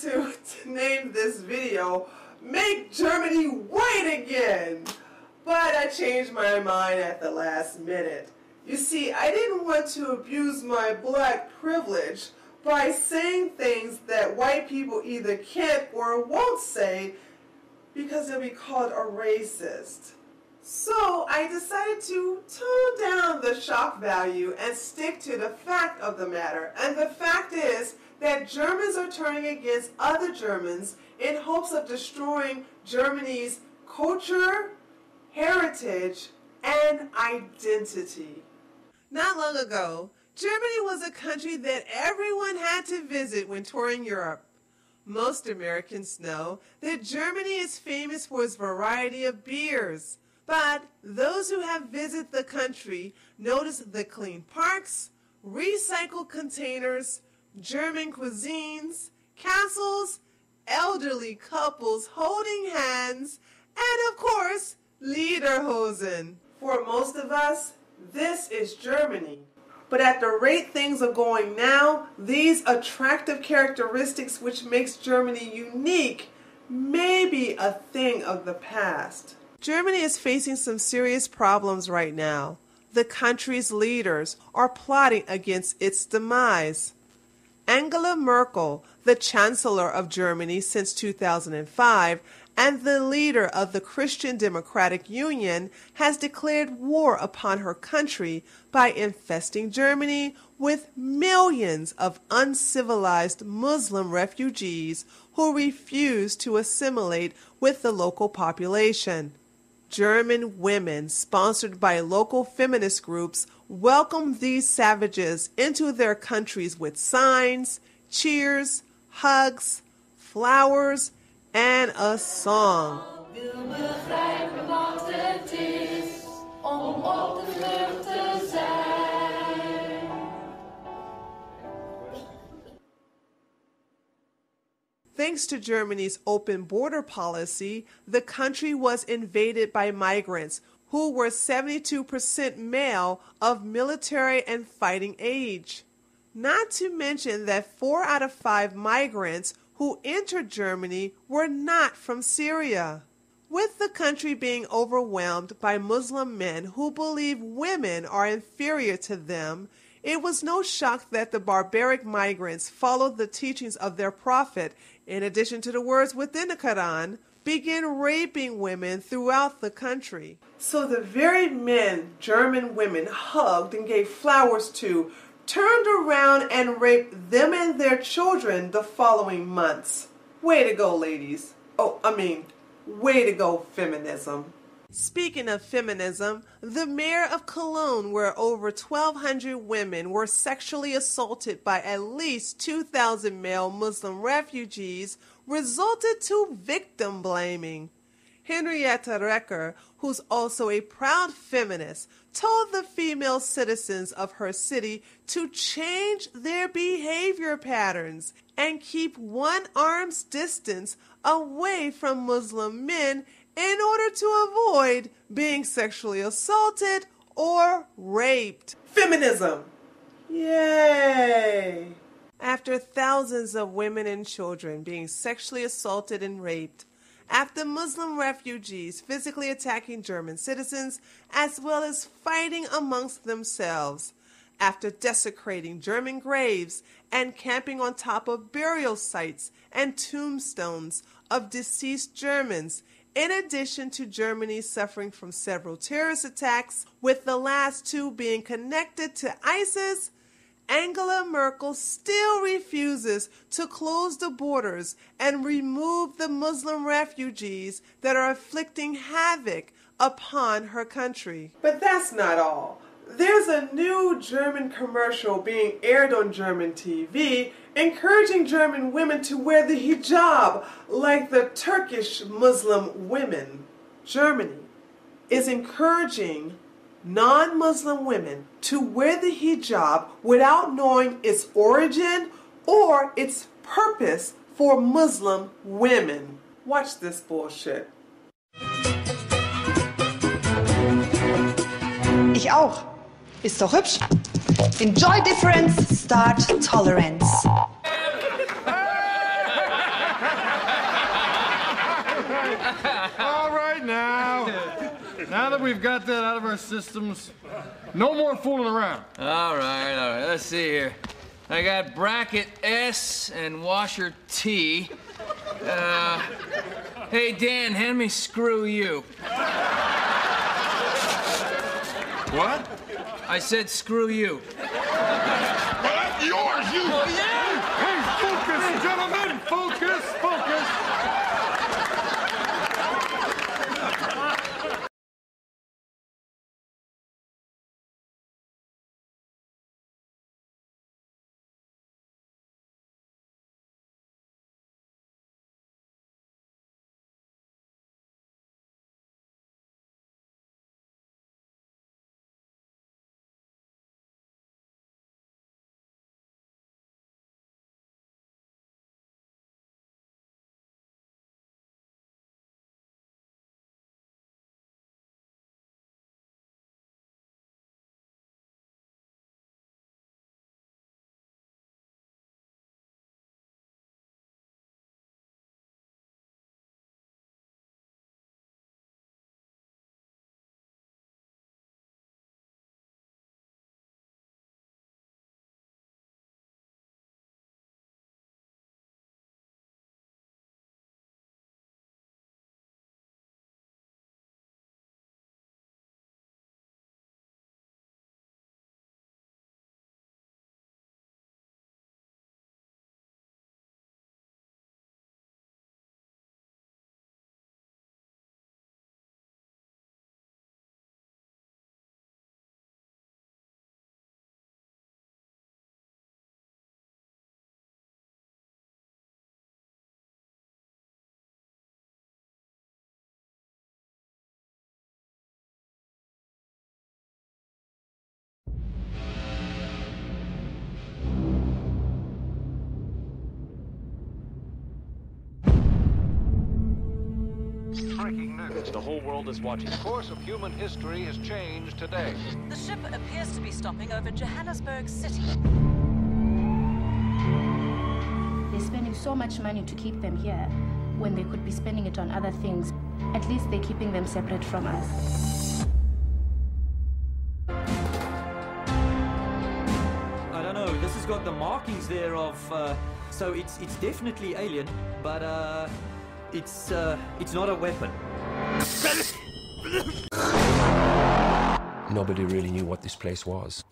going to name this video, Make Germany White Again. But I changed my mind at the last minute. You see, I didn't want to abuse my black privilege by saying things that white people either can't or won't say because they'll be called a racist. So I decided to tone down the shock value and stick to the fact of the matter. And the fact is that Germans are turning against other Germans in hopes of destroying Germany's culture, heritage, and identity. Not long ago, Germany was a country that everyone had to visit when touring Europe. Most Americans know that Germany is famous for its variety of beers, but those who have visited the country notice the clean parks, recycled containers, German cuisines, castles, elderly couples holding hands, and of course, Lederhosen. For most of us, this is Germany. But at the rate things are going now, these attractive characteristics which makes Germany unique may be a thing of the past. Germany is facing some serious problems right now. The country's leaders are plotting against its demise. Angela Merkel, the Chancellor of Germany since 2005, and the leader of the Christian Democratic Union, has declared war upon her country by infesting Germany with millions of uncivilized Muslim refugees who refuse to assimilate with the local population. German women, sponsored by local feminist groups, welcomed these savages into their countries with signs, cheers, hugs, flowers, and a song. Thanks to Germany's open border policy, the country was invaded by migrants who were 72% male of military and fighting age. Not to mention that 4 out of 5 migrants who entered Germany were not from Syria. With the country being overwhelmed by Muslim men who believe women are inferior to them, it was no shock that the barbaric migrants followed the teachings of their prophet, in addition to the words within the Quran, began raping women throughout the country. So the very men German women hugged and gave flowers to turned around and raped them and their children the following months. Way to go, ladies. Way to go, feminism. Speaking of feminism, the mayor of Cologne, where over 1,200 women were sexually assaulted by at least 2,000 male Muslim refugees, resulted to victim blaming. Henrietta Reker, who's also a proud feminist, told the female citizens of her city to change their behavior patterns and keep one arm's distance away from Muslim men in order to avoid being sexually assaulted or raped. Feminism! Yay! After thousands of women and children being sexually assaulted and raped, after Muslim refugees physically attacking German citizens as well as fighting amongst themselves, after desecrating German graves and camping on top of burial sites and tombstones of deceased Germans, in addition to Germany suffering from several terrorist attacks, with the last 2 being connected to ISIS, Angela Merkel still refuses to close the borders and remove the Muslim refugees that are inflicting havoc upon her country. But that's not all. There's a new German commercial being aired on German TV encouraging German women to wear the hijab like the Turkish Muslim women. Germany is encouraging non-Muslim women to wear the hijab without knowing its origin or its purpose for Muslim women. Watch this bullshit. Ich auch. Ist doch hübsch. Enjoy difference, start tolerance. All right, now that we've got that out of our systems, no more fooling around. All right. Let's see here. I got bracket S and washer T. Hey, Dan, hand me screw you. What? I said screw you. Well, that's yours, you... Oh, yeah? Hey, focus, gentlemen! Focus! Breaking news. The whole world is watching. The course of human history has changed today. The ship appears to be stopping over Johannesburg City. They're spending so much money to keep them here when they could be spending it on other things. At least they're keeping them separate from us. I don't know, this has got the markings there of, so it's definitely alien, but it's not a weapon. Nobody really knew what this place was.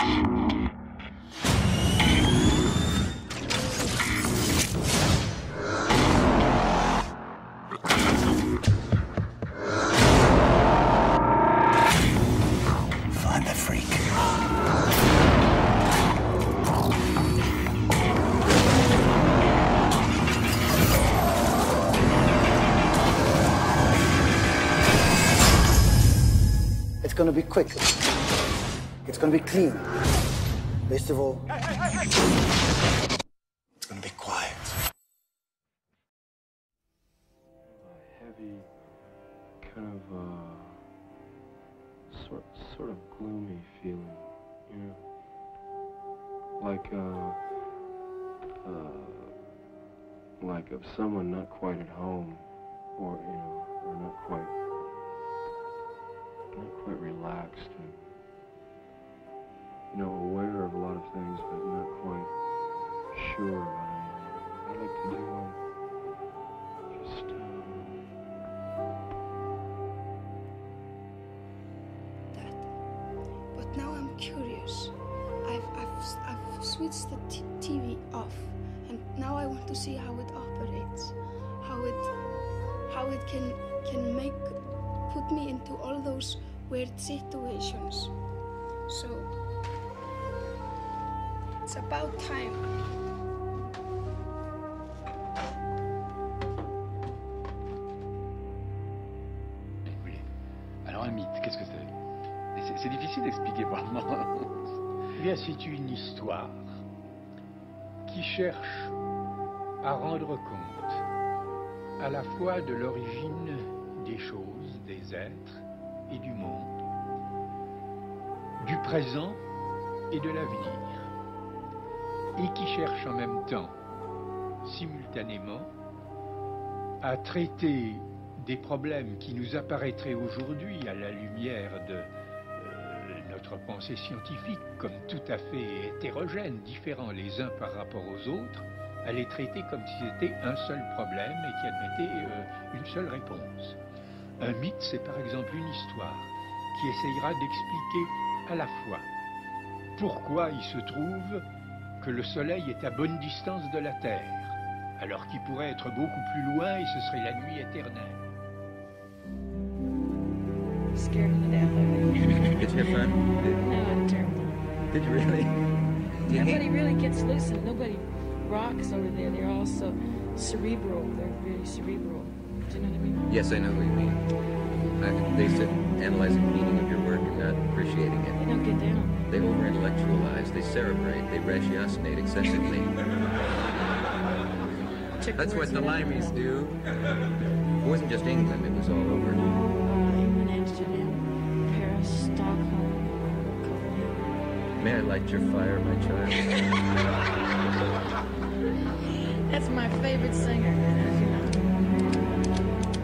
Find the freak. It's gonna be quick. It's gonna be clean. Best of all, it's gonna be quiet. Heavy, kind of sort of gloomy feeling, you know, like of someone not quite at home, or you know, or not quite relaxed, and you know, aware of a lot of things, but not quite sure about anything. I like to do just that. But now I'm curious. I've switched the TV off, and now I want to see how it operates, how it can put me into all those weird situations. So it's about time. Oui. Alors un mythe, qu'est-ce que c'est? C'est difficile d'expliquer par moi. Eh bien, c'est une histoire qui cherche à rendre compte à la fois de l'origine des choses, des êtres et du monde, du présent et de l'avenir, et qui cherche en même temps, simultanément, à traiter des problèmes qui nous apparaîtraient aujourd'hui à la lumière de notre pensée scientifique comme tout à fait hétérogènes, différents les uns par rapport aux autres, à les traiter comme si c'était un seul problème et qui admettait une seule réponse. Un mythe, c'est par exemple une histoire qui essayera d'expliquer à la fois pourquoi il se trouve que le Soleil est à bonne distance de la Terre, alors qu'il pourrait être beaucoup plus loin et ce serait la nuit éternelle. Scared to death. Did you have fun? No, terrible. Did you really? Nobody really gets loose and nobody rocks over there. They're all so cerebral. They're really cerebral. Do you know what I mean? Yes, I know what you mean. They said analyzing the meaning of your work and not appreciating it. They don't get down. They over-intellectualize, they cerebrate, they ratiocinate excessively. That's what the Limeys do. It wasn't just England, it was all over. England, Amsterdam, Paris, Stockholm, Copenhagen. May I light your fire, my child? That's my favorite singer, as you know.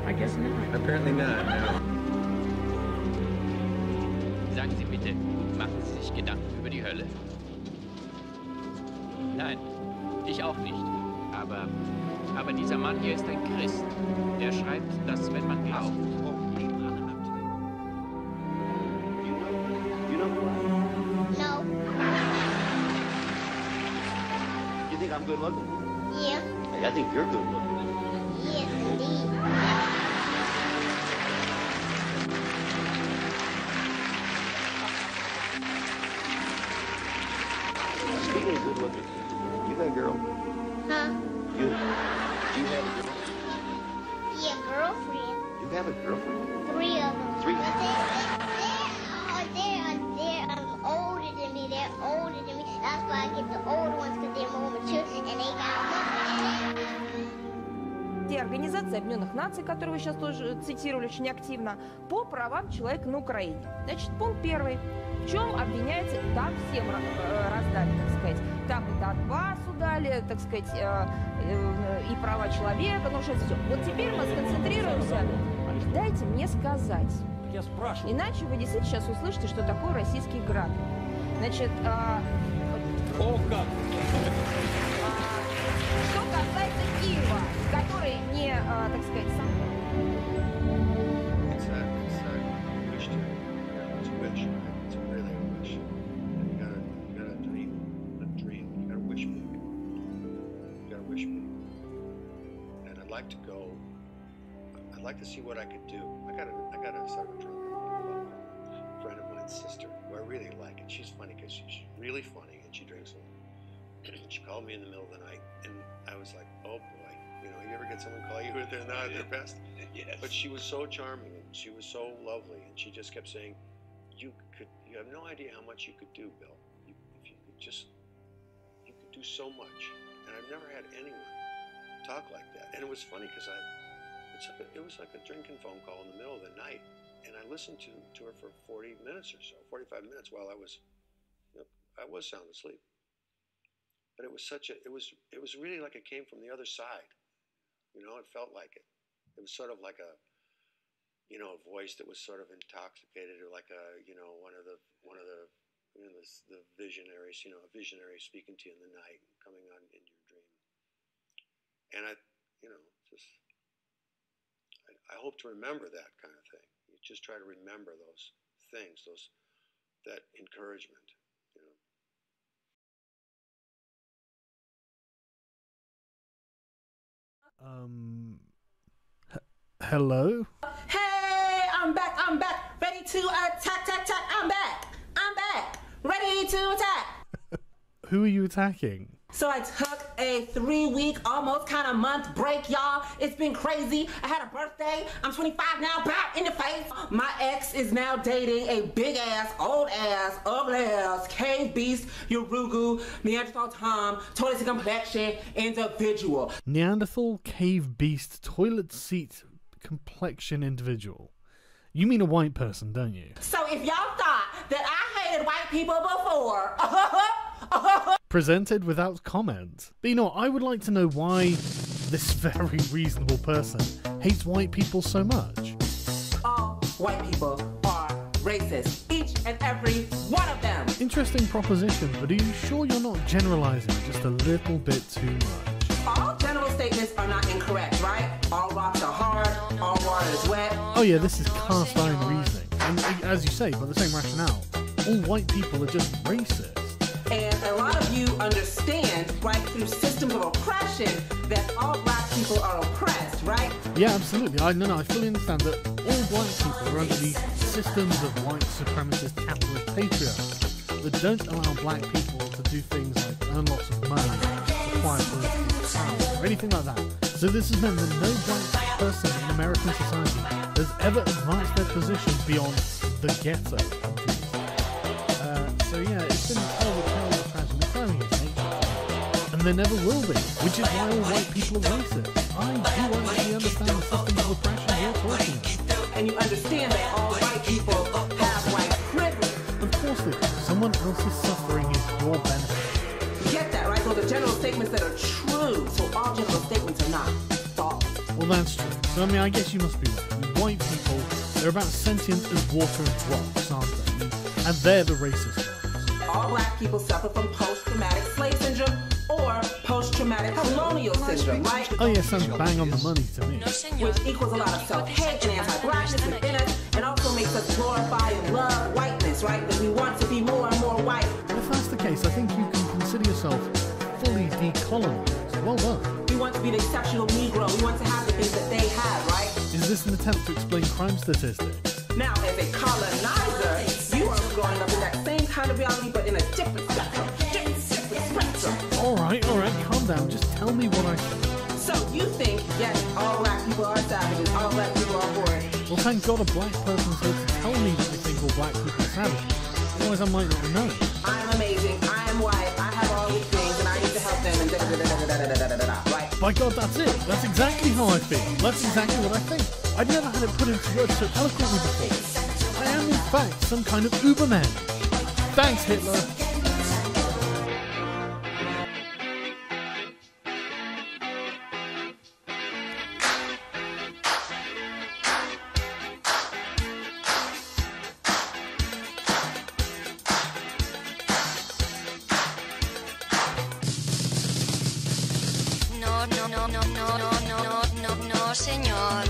I guess not. Apparently not, no. Sagen Sie bitte, machen Sie sich Gedanken über die Hölle? Nein, ich auch nicht. Aber dieser Mann hier ist ein Christ. Der schreibt, dass wenn man glaubt... No. You think I'm good looking? Yeah. Hey, I think you're good looking. Yes, indeed. Speaking of good looking, you got a girl? Huh? Do you have a girl? Yeah, girlfriend. You have a girlfriend? 3 of them. 3? But they're older than me. They're older than me. That's why I get the older ones because they're more mature and they got money. Организация Объединенных Наций, которую вы сейчас тоже цитировали очень активно, по правам человека на Украине. Значит, пункт 1. В чем обвиняется, там всем раздали, так сказать. Там и Донбассу дали, так сказать, и права человека, ну что все. Вот теперь мы сконцентрируемся. Дайте мне сказать. Я спрашиваю. Иначе вы действительно сейчас услышите, что такое российский град. Значит, О, как! Что касается Киева, который не, так сказать, сам... It's a wish to, it's a wish, it's really a wish. And you gotta dream, you gotta wish big. You gotta wish big. And I'd like to go, I'd like to see what I could do. I gotta start a drunk about a friend of mine's sister, who I really like, and she's funny because she's really funny and she drinks a lot. She called me in the middle of the night, and I was like, oh boy, you know, you ever get someone call you when they're not at their best? Yes. But she was so charming, and she was so lovely, and she just kept saying, you have no idea how much you could do, Bill. If you could just, you could do so much. And I've never had anyone talk like that. And it was funny because it was like a drinking phone call in the middle of the night, and I listened to her for 40 minutes or so, 45 minutes while I was sound asleep. But it was it was really like it came from the other side. You know, it felt like it. It was sort of like a voice that was sort of intoxicated, or like one of the visionaries, a visionary speaking to you in the night, coming on in your dream. And I hope to remember that kind of thing. You just try to remember those things, that encouragement. Hello? Hey, I'm back, ready to attack, I'm back, ready to attack. Who are you attacking? So I took a 3-week, almost kind of month break, y'all. It's been crazy. I had a birthday. I'm 25 now, back in the face. My ex is now dating a big ass, old ass, ugly ass, cave beast, Urugu, Neanderthal Tom, toilet seat complexion individual. Neanderthal, cave beast, toilet seat complexion individual. You mean a white person, don't you? So if y'all thought that I hated white people before, presented without comment. But you know what, I would like to know why this very reasonable person hates white people so much? All white people are racist. Each and every one of them. Interesting proposition, but are you sure you're not generalizing just a little bit too much? All general statements are not incorrect, right? All rocks are hard, all water is wet. Oh yeah, this is cast iron reasoning. And as you say, by the same rationale, all white people are just racist. And a lot of you understand, right, through systems of oppression, that all black people are oppressed, right? Yeah, absolutely. I fully understand that all white people are under these systems of white supremacist capitalist patriarchy that don't allow black people to do things like earn lots of money, acquire political power, or anything like that. So this has meant that no black person in American society has ever advanced their position beyond the ghetto. So yeah, it's been a terrible tragedy occurring in nature. And there never will be, which is why all white people are racist. I do actually understand the systems of oppression you're talking about. And you understand that all white people have white privilege. Of course they do. Someone else's suffering is your benefit. You get that, right? Those are general statements that are true. So all general statements are not false. Well, that's true. So, I guess you must be right. White people, they're about sentient as water and rocks, aren't they? And they're the racist ones. All black people suffer from post-traumatic slave syndrome or post-traumatic colonial syndrome, right? Oh yeah, sounds bang on the money to me. Which equals a lot of self-hate and anti-blackness within us, and also makes us glorify and love whiteness, right? That we want to be more and more white. If that's the case, I think you can consider yourself fully decolonized. Well done. We want to be the exceptional Negro. We want to have the things that they have, right? Is this an attempt to explain crime statistics? Now, as a colonizer, you are growing up in that same kind of reality, but in a different spectrum. Different spectrum. All right, calm down. Just tell me what I think. So you think, yes, all black people are savages, all black people are boring. Well, thank God a black person's here to tell me that they think all black people are savages. Otherwise, I might not know. I'm amazing. I am white. I have all these things, and I need to help them. And da-da-da-da-da-da-da-da-da-da. Right? By God, that's it. That's exactly how I feel. That's exactly what I think. I've never had it put into words so eloquently before. I am, in fact, some kind of Uberman. Thanks, Hitler. No, señor.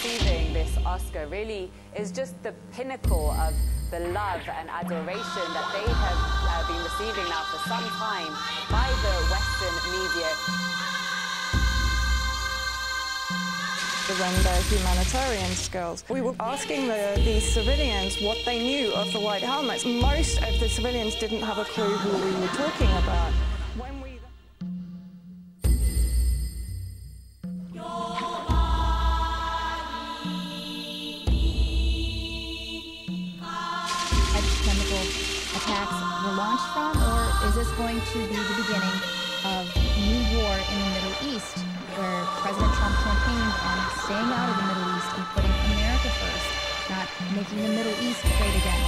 Receiving this Oscar really is just the pinnacle of the love and adoration that they have been receiving now for some time by the Western media. to render humanitarian skills. We were asking these civilians what they knew of the white helmets. Most of the civilians didn't have a clue who we were talking about. Attacks were launched from, or is this going to be the beginning of new war in the Middle East, where President Trump campaigned on staying out of the Middle East and putting America first, not making the Middle East great again?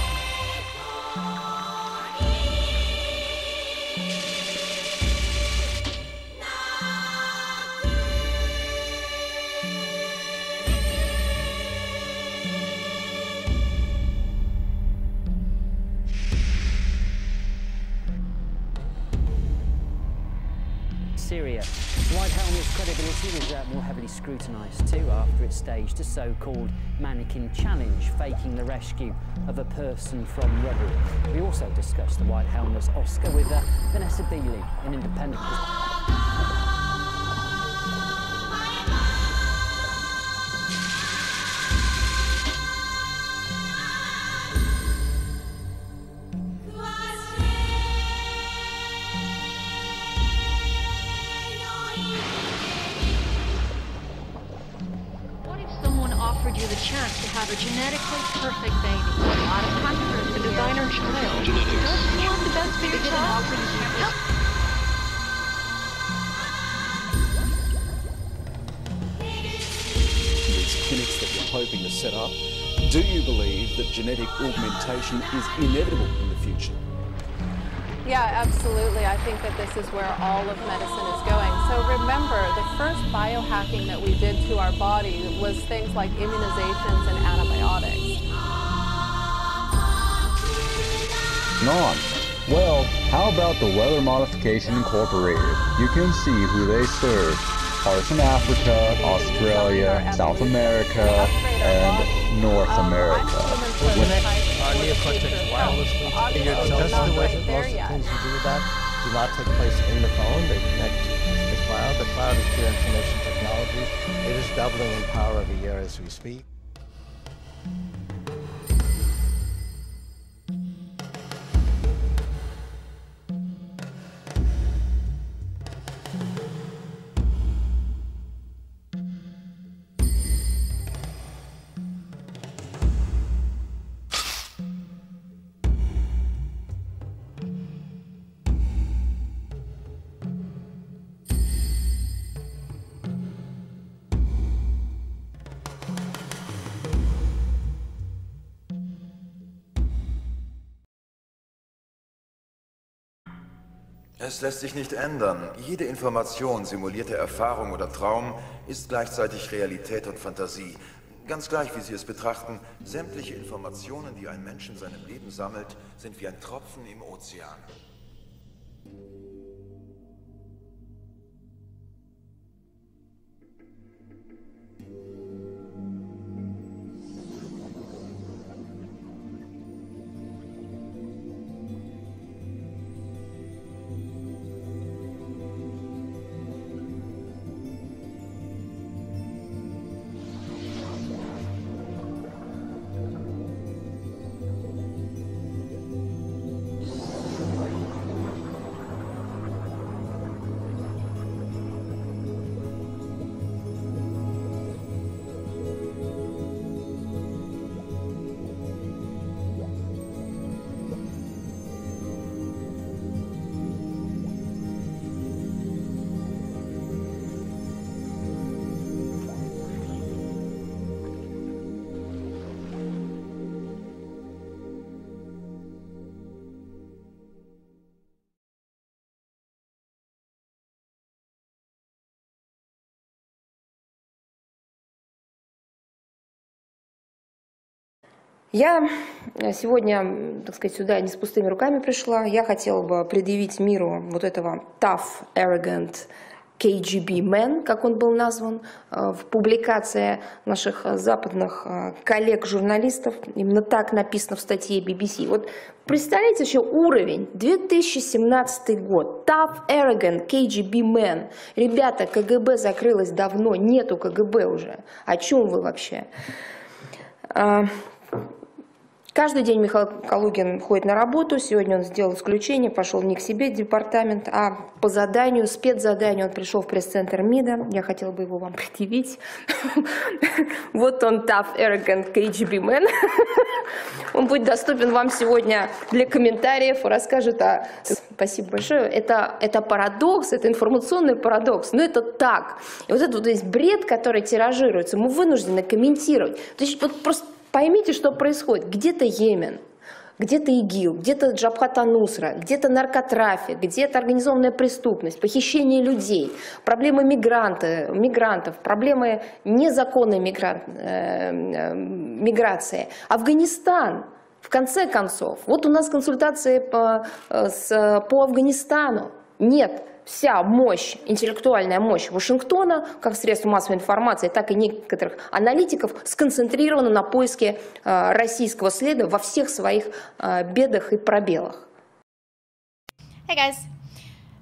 Syria. White Helmet's credibility was more heavily scrutinised too after it staged a so-called mannequin challenge, faking the rescue of a person from rubble. We also discussed the White Helmet's Oscar with Vanessa Beeley, an independent. You the chance to have a genetically perfect baby. A lot of controversy. The designer child. Genetics. Don't you want the best for your child? These clinics that you're hoping to set up, do you believe that genetic augmentation is inevitable in the future? Yeah, absolutely. I think that this is where all of medicine is going. So remember, the first biohacking that we did to our body was things like immunizations and antibiotics. Non. Well, how about the Weather Modification Incorporated? You can see who they serve. Parts in Africa, Australia, South America, and North America. Neocortex wirelessly. That's the way that most of the things you do with that do not take place in the phone. They connect to the cloud. The cloud is pure information technology. It is doubling in power every year as we speak. Es lässt sich nicht ändern. Jede Information, simulierte Erfahrung oder Traum ist gleichzeitig Realität und Fantasie. Ganz gleich, wie Sie es betrachten, sämtliche Informationen, die ein Mensch in seinem Leben sammelt, sind wie ein Tropfen im Ozean. Я сегодня, так сказать, сюда не с пустыми руками пришла. Я хотела бы предъявить миру вот этого tough, arrogant, KGB Man, как он был назван в публикации наших западных коллег-журналистов. Именно так написано в статье BBC. Вот представляете еще уровень. 2017 год. Tough, arrogant, KGB Man. Ребята, КГБ закрылось давно. Нету КГБ уже. О чем вы вообще? Каждый день Михаил Калугин ходит на работу. Сегодня он сделал исключение, пошел не к себе в департамент, а по заданию, спецзаданию он пришел в пресс-центр МИДа. Я хотела бы его вам предъявить. Вот он, tough, arrogant, KGB man. Он будет доступен вам сегодня для комментариев, расскажет о... Спасибо большое. Это парадокс, это информационный парадокс, но это так. И вот это вот есть бред, который тиражируется, мы вынуждены комментировать. То есть вот просто поймите, что происходит. Где-то Йемен, где-то ИГИЛ, где-то Джабхат ан-Нусра, где-то наркотрафик, где-то организованная преступность, похищение людей, проблемы мигрантов, проблемы незаконной миграции. Афганистан, в конце концов. Вот у нас консультации по Афганистану. Нет. Вся мощь, интеллектуальная мощь Вашингтона, как средства массовой информации, так и некоторых аналитиков, сконцентрирована на поиске российского следа во всех своих бедах и пробелах. Hey guys.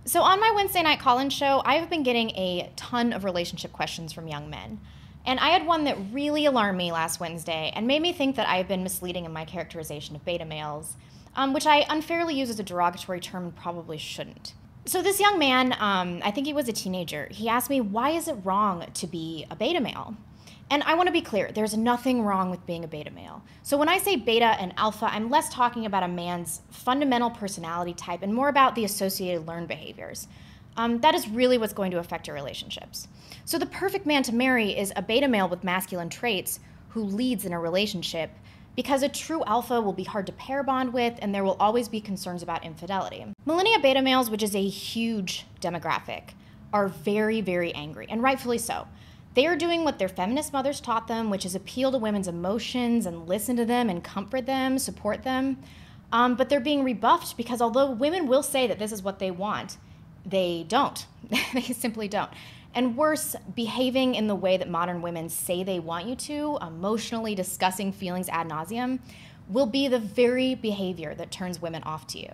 So on my Wednesday night call-in show, I've been getting a ton of relationship questions from young men. And I had one that really alarmed me last Wednesday and made me think that I have been misleading in my characterization of beta males, which I unfairly use as a derogatory term and probably shouldn't. So this young man, I think he was a teenager, he asked me, why is it wrong to be a beta male? And I want to be clear, there's nothing wrong with being a beta male. So when I say beta and alpha, I'm less talking about a man's fundamental personality type and more about the associated learned behaviors. That is really what's going to affect your relationships. So the perfect man to marry is a beta male with masculine traits who leads in a relationship, because a true alpha will be hard to pair bond with and there will always be concerns about infidelity. Millennial beta males, which is a huge demographic, are very, very angry, and rightfully so. They are doing what their feminist mothers taught them, which is appeal to women's emotions and listen to them and comfort them, support them. But they're being rebuffed because although women will say that this is what they want, they don't. They simply don't. And worse, behaving in the way that modern women say they want you to, emotionally discussing feelings ad nauseum, will be the very behavior that turns women off to you.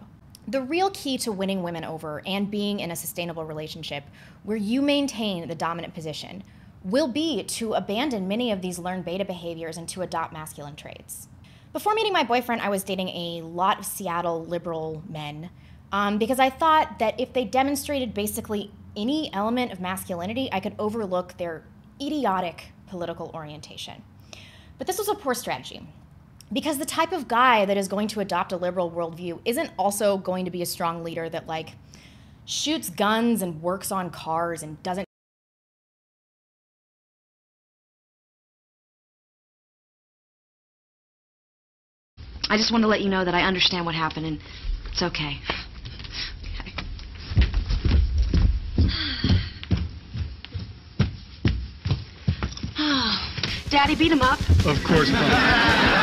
The real key to winning women over and being in a sustainable relationship where you maintain the dominant position will be to abandon many of these learned beta behaviors and to adopt masculine traits. Before meeting my boyfriend, I was dating a lot of Seattle liberal men because I thought that if they demonstrated basically any element of masculinity, I could overlook their idiotic political orientation. But this was a poor strategy, because the type of guy that is going to adopt a liberal worldview isn't also going to be a strong leader that, like, shoots guns and works on cars and doesn't. I just want to let you know that I understand what happened and it's okay. Daddy, beat him up. Of course not.